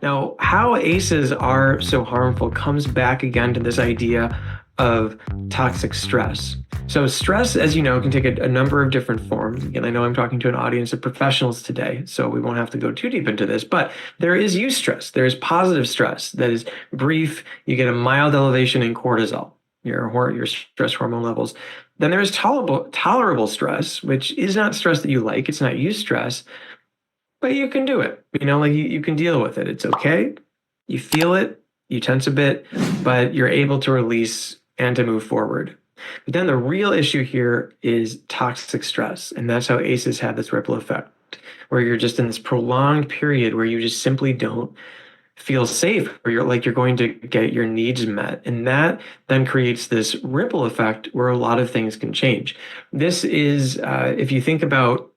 Now, how ACEs are so harmful comes back again to this idea of toxic stress. So, stress, as you know, can take a number of different forms. Again, I know I'm talking to an audience of professionals today, so we won't have to go too deep into this, but there is eustress. There is positive stress that is brief. You get a mild elevation in cortisol, your stress hormone levels. Then there is tolerable stress, which is not stress that you like. It's not eustress, but you can do it. Like you can deal with it. It's okay. You feel it, you tense a bit, but you're able to release and to move forward. But then the real issue here is toxic stress. And that's how ACEs have this ripple effect, where you're just in this prolonged period where you just simply don't feel safe, or you're going to get your needs met. And that then creates this ripple effect where a lot of things can change. This is, if you think about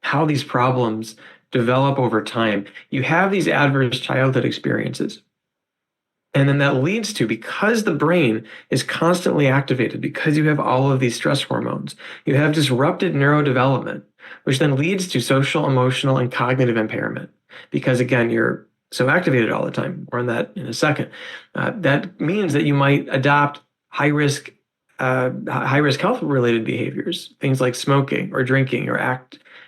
how these problems develop over time, you have these adverse childhood experiences. And then that leads to, because the brain is constantly activated, because you have all of these stress hormones, you have disrupted neurodevelopment, which then leads to social, emotional, and cognitive impairment. Because again, you're so activated all the time. More on that in a second. That means that you might adopt high risk health related behaviors, things like smoking or drinking or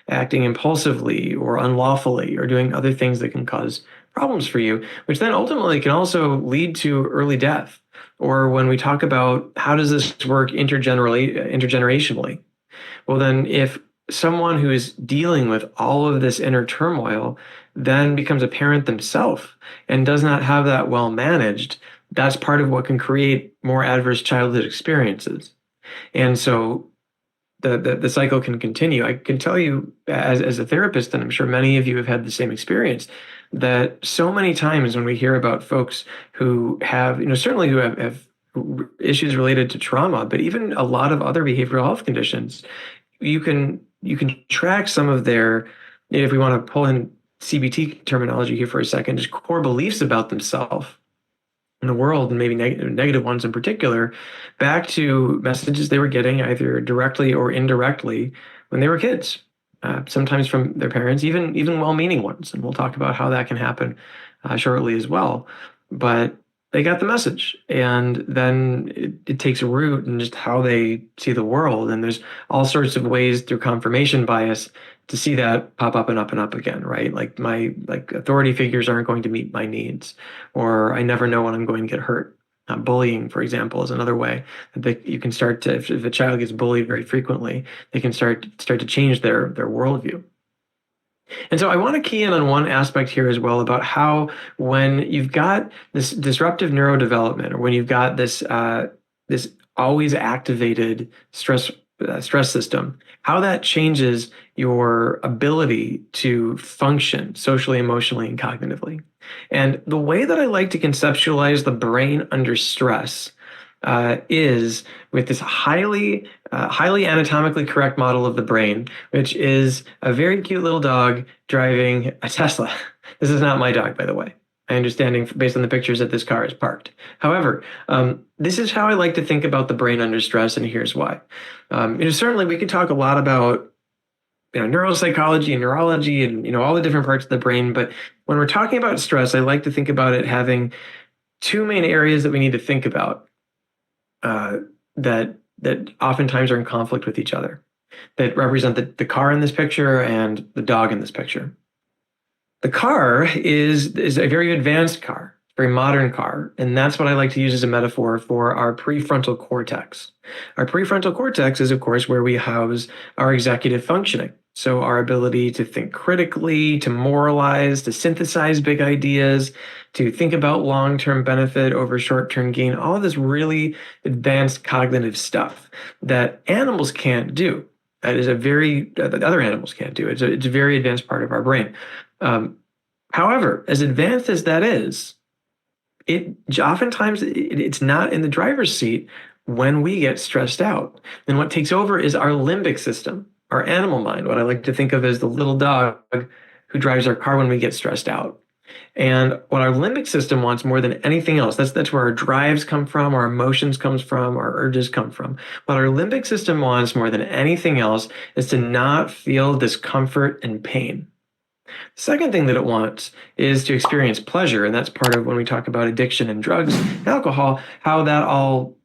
acting impulsively or unlawfully or doing other things that can cause problems for you, which then ultimately can also lead to early death. Or when we talk about how does this work intergenerationally, well, then if someone who is dealing with all of this inner turmoil then becomes a parent themselves and does not have that well managed, that's part of what can create more adverse childhood experiences. And so the cycle can continue. I can tell you as a therapist, and I'm sure many of you have had the same experience, that so many times when we hear about folks who have, certainly who have issues related to trauma, but even a lot of other behavioral health conditions, you can track some of their, if we want to pull in CBT terminology here for a second, just core beliefs about themselves in the world, and maybe negative ones in particular, back to messages they were getting either directly or indirectly when they were kids, sometimes from their parents, even well-meaning ones. And we'll talk about how that can happen shortly as well. But they got the message, and then it takes a root in just how they see the world. And there's all sorts of ways through confirmation bias to see that pop up and up and up again, right? Like authority figures aren't going to meet my needs, or I never know when I'm going to get hurt. Bullying, for example, is another way that you can start to, if a child gets bullied very frequently, they can start to change their worldview. And so I want to key in on one aspect here as well about how, when you've got this disruptive neurodevelopment, or when you've got this this always activated stress system, how that changes your ability to function socially, emotionally, and cognitively. And the way that I like to conceptualize the brain under stress is with this highly anatomically correct model of the brain, which is a very cute little dog driving a Tesla. This is not my dog, by the way. My understanding, based on the pictures, that this car is parked. However, this is how I like to think about the brain under stress, and here's why. Certainly we could talk a lot about neuropsychology and neurology and all the different parts of the brain, but when we're talking about stress, I like to think about it having two main areas that we need to think about that oftentimes are in conflict with each other, that represent the car in this picture and the dog in this picture. The car is a very advanced car, very modern car, and that's what I like to use as a metaphor for our prefrontal cortex. Our prefrontal cortex is, of course, where we house our executive functioning. So our ability to think critically, to moralize, to synthesize big ideas, to think about long-term benefit over short-term gain, all of this really advanced cognitive stuff that animals can't do. That is that other animals can't do. It's a very advanced part of our brain. However, as advanced as that is, oftentimes it's not in the driver's seat when we get stressed out. And what takes over is our limbic system, our animal mind, what I like to think of as the little dog who drives our car when we get stressed out. And what our limbic system wants more than anything else, that's where our drives come from, our emotions comes from, our urges come from. What our limbic system wants more than anything else is to not feel discomfort and pain. Second thing that it wants is to experience pleasure. And that's part of when we talk about addiction and drugs and alcohol, how that all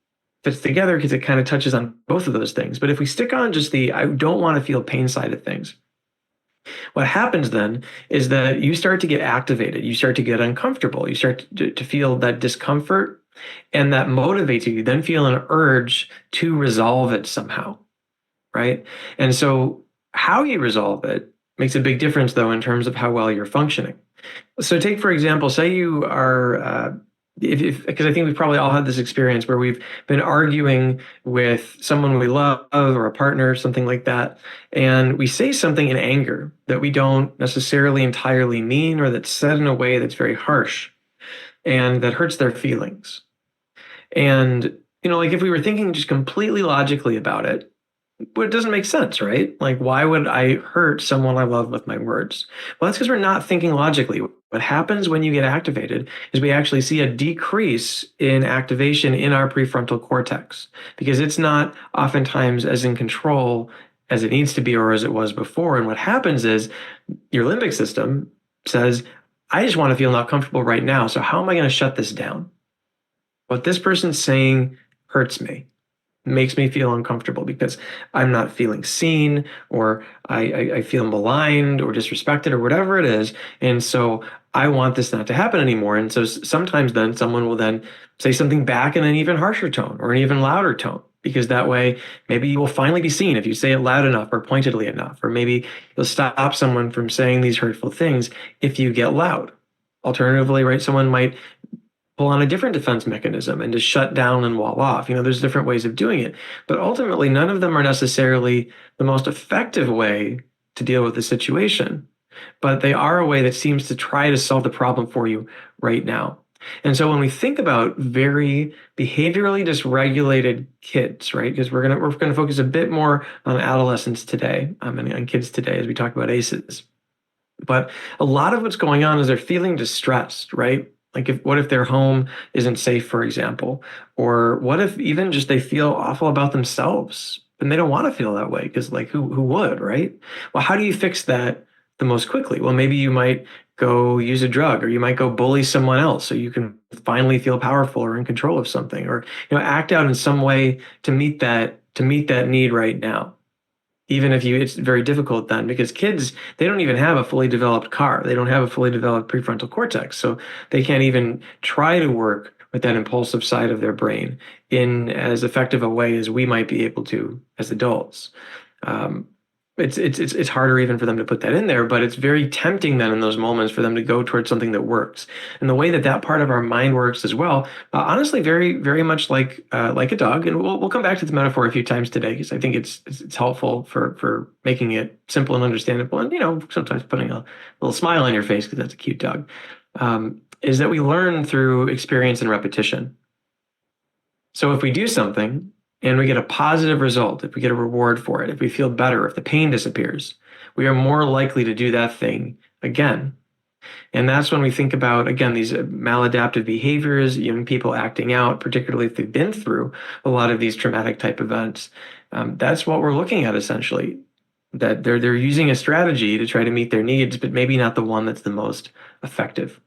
fits together because it kind of touches on both of those things. But if we stick on just the I don't want to feel pain side of things, what happens then is that you start to get activated, you start to get uncomfortable, you start to feel that discomfort, and that motivates you. You then feel an urge to resolve it somehow, right? And so, how you resolve it makes a big difference, though, in terms of how well you're functioning. So take, for example, say you are, if because I think we've probably all had this experience where we've been arguing with someone we love or a partner, something like that, and we say something in anger that we don't necessarily entirely mean or that's said in a way that's very harsh and that hurts their feelings. And, like if we were thinking just completely logically about it, but it doesn't make sense, right? Like, why would I hurt someone I love with my words? Well, that's because we're not thinking logically. What happens when you get activated is we actually see a decrease in activation in our prefrontal cortex because it's not oftentimes as in control as it needs to be or as it was before. And what happens is your limbic system says, I just want to feel not comfortable right now. So how am I going to shut this down? What this person's saying hurts me, makes me feel uncomfortable because I'm not feeling seen or I feel maligned or disrespected or whatever it is. And so I want this not to happen anymore. And so sometimes then someone will then say something back in an even harsher tone or an even louder tone, because that way maybe you will finally be seen if you say it loud enough or pointedly enough, or maybe you'll stop someone from saying these hurtful things if you get loud. Alternatively, right, someone might pull on a different defense mechanism and just shut down and wall off. There's different ways of doing it, but ultimately none of them are necessarily the most effective way to deal with the situation, but they are a way that seems to try to solve the problem for you right now. And so when we think about very behaviorally dysregulated kids, right, because we're gonna focus a bit more on adolescents today, and on kids today as we talk about ACEs. But a lot of what's going on is they're feeling distressed, right? Like what if their home isn't safe, for example? Or what if even just they feel awful about themselves and they don't want to feel that way because like who would, right? Well, how do you fix that the most quickly? Well, maybe you might go use a drug or you might go bully someone else so you can finally feel powerful or in control of something, or act out in some way to meet that need right now. Even if it's very difficult then because kids, they don't even have a fully developed car. They don't have a fully developed prefrontal cortex. So they can't even try to work with that impulsive side of their brain in as effective a way as we might be able to as adults. It's harder even for them to put that in there, but it's very tempting then in those moments for them to go towards something that works. And the way that part of our mind works as well, honestly, very, very much like a dog. And we'll come back to the metaphor a few times today because I think it's helpful for making it simple and understandable. And sometimes putting a little smile on your face because that's a cute dog. Is that we learn through experience and repetition. So if we do something and we get a positive result, if we get a reward for it, if we feel better, if the pain disappears, we are more likely to do that thing again. And that's when we think about, again, these maladaptive behaviors, young people acting out, particularly if they've been through a lot of these traumatic type events. That's what we're looking at essentially, that they're using a strategy to try to meet their needs, but maybe not the one that's the most effective.